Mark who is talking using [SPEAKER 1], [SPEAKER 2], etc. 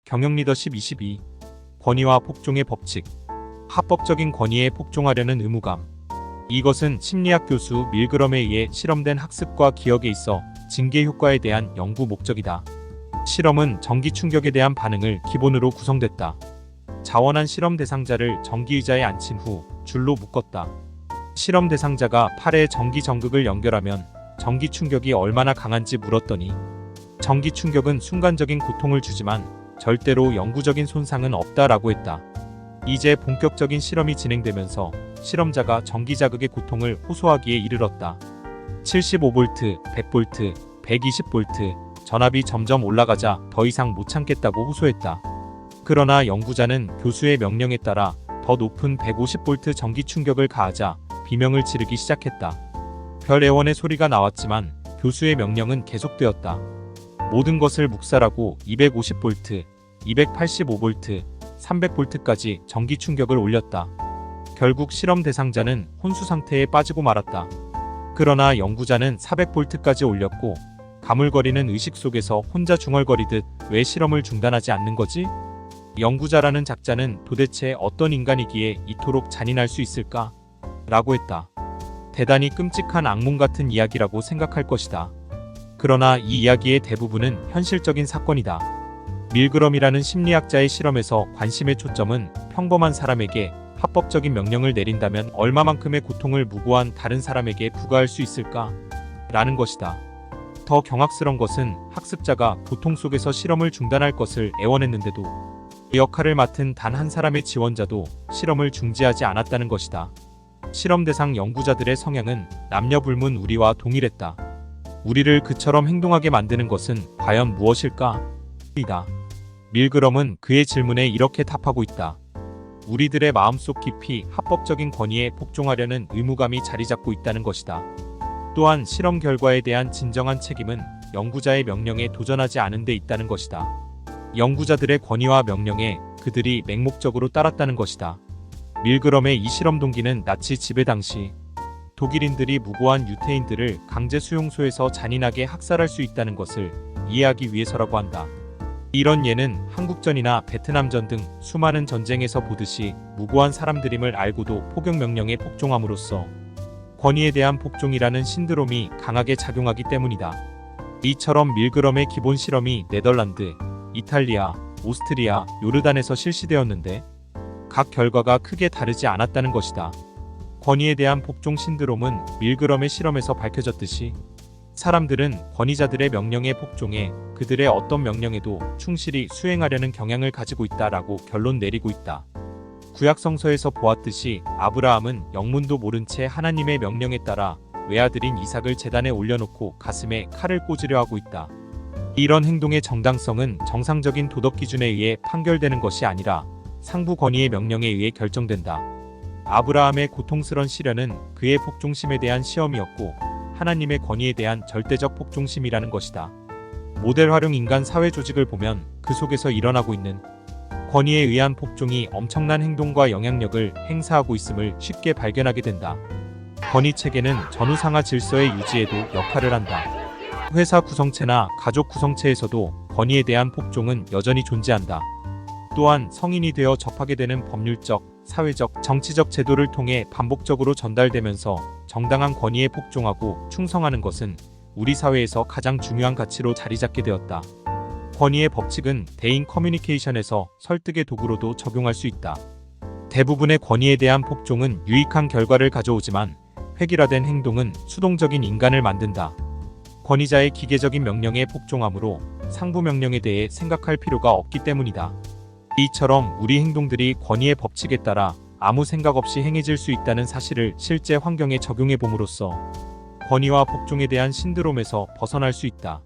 [SPEAKER 1] 경영 리더십 22. 권위와 복종의 법칙. 합법적인 권위에 복종하려는 의무감. 이것은 심리학 교수 밀그럼에 의해 실험된 학습과 기억에 있어 징계 효과에 대한 연구 목적이다. 실험은 전기 충격에 대한 반응을 기본으로 구성됐다. 자원한 실험 대상자를 전기 의자에 앉힌 후 줄로 묶었다. 실험 대상자가 팔에 전기 전극을 연결하면 전기 충격이 얼마나 강한지 물었더니 전기 충격은 순간적인 고통을 주지만 절대로 영구적인 손상은 없다라고 했다. 이제 본격적인 실험이 진행되면서 실험자가 전기 자극의 고통을 호소하기에 이르렀다. 75V, 100V, 120V, 전압이 점점 올라가자 더 이상 못 참겠다고 호소했다. 그러나 연구자는 교수의 명령에 따라 더 높은 150V 전기 충격을 가하자 비명을 지르기 시작했다. 별 애원의 소리가 나왔지만 교수의 명령은 계속되었다. 모든 것을 묵살하고 250V, 285V, 300V까지 전기 충격을 올렸다. 결국 실험 대상자는 혼수 상태에 빠지고 말았다. 그러나 연구자는 400V까지 올렸고 가물거리는 의식 속에서 혼자 중얼거리듯 왜 실험을 중단하지 않는 거지? 연구자라는 작자는 도대체 어떤 인간이기에 이토록 잔인할 수 있을까? 라고 했다. 대단히 끔찍한 악몽 같은 이야기라고 생각할 것이다. 그러나 이 이야기의 대부분은 현실적인 사건이다. 밀그럼이라는 심리학자의 실험에서 관심의 초점은 평범한 사람에게 합법적인 명령을 내린다면 얼마만큼의 고통을 무고한 다른 사람에게 부과할 수 있을까? 라는 것이다. 더 경악스러운 것은 학습자가 고통 속에서 실험을 중단할 것을 애원했는데도 그 역할을 맡은 단 한 사람의 지원자도 실험을 중지하지 않았다는 것이다. 실험 대상 연구자들의 성향은 남녀불문 우리와 동일했다. 우리를 그처럼 행동하게 만드는 것은 과연 무엇일까? 이다. 밀그럼은 그의 질문에 이렇게 답하고 있다. 우리들의 마음속 깊이 합법적인 권위에 복종하려는 의무감이 자리 잡고 있다는 것이다. 또한 실험 결과에 대한 진정한 책임은 연구자의 명령에 도전하지 않은 데 있다는 것이다. 연구자들의 권위와 명령에 그들이 맹목적으로 따랐다는 것이다. 밀그럼의 이 실험 동기는 나치 지배 당시 독일인들이 무고한 유태인들을 강제 수용소에서 잔인하게 학살할 수 있다는 것을 이해하기 위해서라고 한다. 이런 예는 한국전이나 베트남전 등 수많은 전쟁에서 보듯이 무고한 사람들임을 알고도 포격 명령에 복종함으로써 권위에 대한 복종이라는 신드롬이 강하게 작용하기 때문이다. 이처럼 밀그럼의 기본 실험이 네덜란드, 이탈리아, 오스트리아, 요르단에서 실시되었는데 각 결과가 크게 다르지 않았다는 것이다. 권위에 대한 복종 신드롬은 밀그럼의 실험에서 밝혀졌듯이 사람들은 권위자들의 명령에 복종해 그들의 어떤 명령에도 충실히 수행하려는 경향을 가지고 있다라고 결론 내리고 있다. 구약 성서에서 보았듯이 아브라함은 영문도 모른 채 하나님의 명령에 따라 외아들인 이삭을 제단에 올려놓고 가슴에 칼을 꽂으려 하고 있다. 이런 행동의 정당성은 정상적인 도덕 기준에 의해 판결되는 것이 아니라 상부 권위의 명령에 의해 결정된다. 아브라함의 고통스런 시련은 그의 복종심에 대한 시험이었고 하나님의 권위에 대한 절대적 복종심이라는 것이다. 모델 활용 인간 사회 조직을 보면 그 속에서 일어나고 있는 권위에 의한 복종이 엄청난 행동과 영향력을 행사하고 있음을 쉽게 발견하게 된다. 권위 체계는 전후상하 질서의 유지에도 역할을 한다. 회사 구성체나 가족 구성체에서도 권위에 대한 복종은 여전히 존재한다. 또한 성인이 되어 접하게 되는 법률적, 사회적, 정치적 제도를 통해 반복적으로 전달되면서 정당한 권위에 복종하고 충성하는 것은 우리 사회에서 가장 중요한 가치로 자리 잡게 되었다. 권위의 법칙은 대인 커뮤니케이션에서 설득의 도구로도 적용할 수 있다. 대부분의 권위에 대한 복종은 유익한 결과를 가져오지만 획일화된 행동은 수동적인 인간을 만든다. 권위자의 기계적인 명령에 복종함으로 상부 명령에 대해 생각할 필요가 없기 때문이다. 이처럼 우리 행동들이 권위의 법칙에 따라 아무 생각 없이 행해질 수 있다는 사실을 실제 환경에 적용해 봄으로써 권위와 복종에 대한 신드롬에서 벗어날 수 있다.